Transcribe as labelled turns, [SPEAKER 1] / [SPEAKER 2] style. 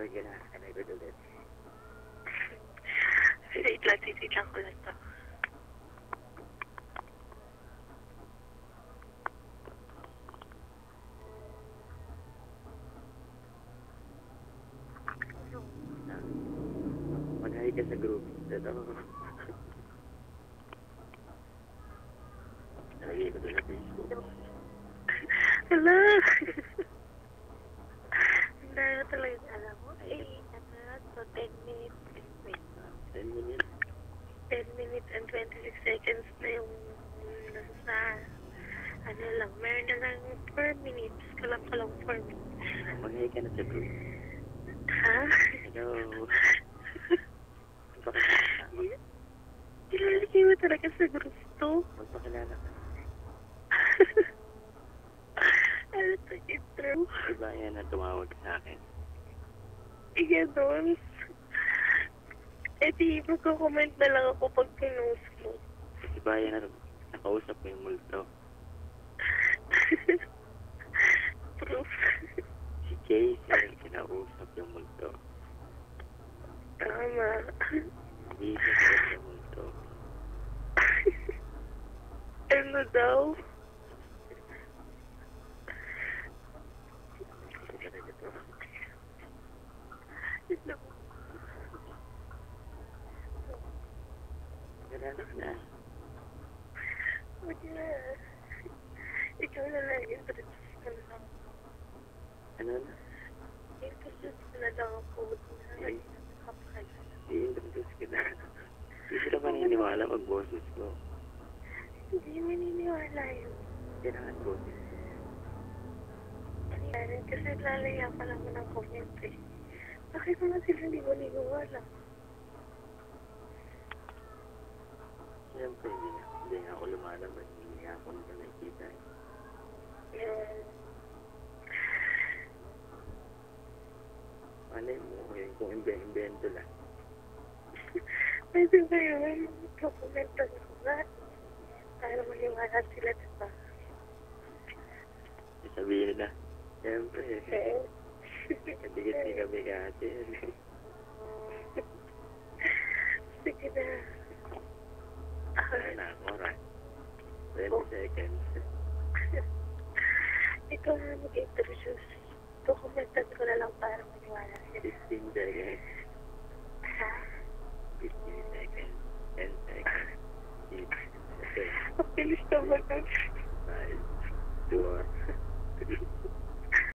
[SPEAKER 1] Sige na, kanagod ulit.
[SPEAKER 2] Wait lang ko lang to.
[SPEAKER 1] Mag-hi ka sa group. Ito. Nalagay ko doon sa Facebook.
[SPEAKER 2] Hala! Hindi na talaga alam mo. Ay, ano na to, 10 minutes. Wait.
[SPEAKER 1] 10 minutes.
[SPEAKER 2] 10 minutes and 26 seconds na yung nasa, ano lang, meron na lang 4 minutes. Kulang 4 minutes.
[SPEAKER 1] Mag-hi ka na sa group.
[SPEAKER 2] Ha?
[SPEAKER 1] Hello.
[SPEAKER 2] Ilalagay mo talaga sa group to?
[SPEAKER 1] Magpakilala ka.
[SPEAKER 2] Ano to, intro?
[SPEAKER 1] Diba yan na tumawag sa akin?
[SPEAKER 2] Ganon. Eh di, magko-comment na lang ako pag pinost mo.
[SPEAKER 1] Diba yan na nakausap mo yung multo?
[SPEAKER 2] Proof.
[SPEAKER 1] Si Casey kinausap yung multo.
[SPEAKER 2] Tama.
[SPEAKER 1] Hindi siya yung multo.
[SPEAKER 2] Ano daw? Ano?
[SPEAKER 1] Magkilala ka na.
[SPEAKER 2] Huwag na. Ikaw na lang, introduce ka na lang.
[SPEAKER 1] Ano na?
[SPEAKER 2] Introduce ka na lang ako. Huwag na.
[SPEAKER 1] Ay.
[SPEAKER 2] Nakapakala.
[SPEAKER 1] I-introduce ka na. Hindi sila maniniwala pag boses ko.
[SPEAKER 2] Hindi maniniwala yun.
[SPEAKER 1] Kailangan boses.
[SPEAKER 2] Kasi lalaya pa lang ng comment eh. Bakit naman sila hindi maniniwala?
[SPEAKER 1] Siyempre, hindi nga ako lumalabas. Hindi nga ako nila nakikita. Malay mo, kung imbento lang.
[SPEAKER 2] Pwede ba yun? Dokumentan ko nga. Para maniwala sila, diba?
[SPEAKER 1] Sabihin nila, siyempre,
[SPEAKER 2] Eh.
[SPEAKER 1] katigit ni kami kasi.
[SPEAKER 2] Sige na.
[SPEAKER 1] Wala na ang oras. 20 seconds.
[SPEAKER 2] Ikaw na mag-introduce. Dokumentan ko na lang para maniwala sila.
[SPEAKER 1] 15 seconds.
[SPEAKER 2] Ha?
[SPEAKER 1] 15 seconds. 10 seconds. 8 seconds.
[SPEAKER 2] Ang bilis naman nun.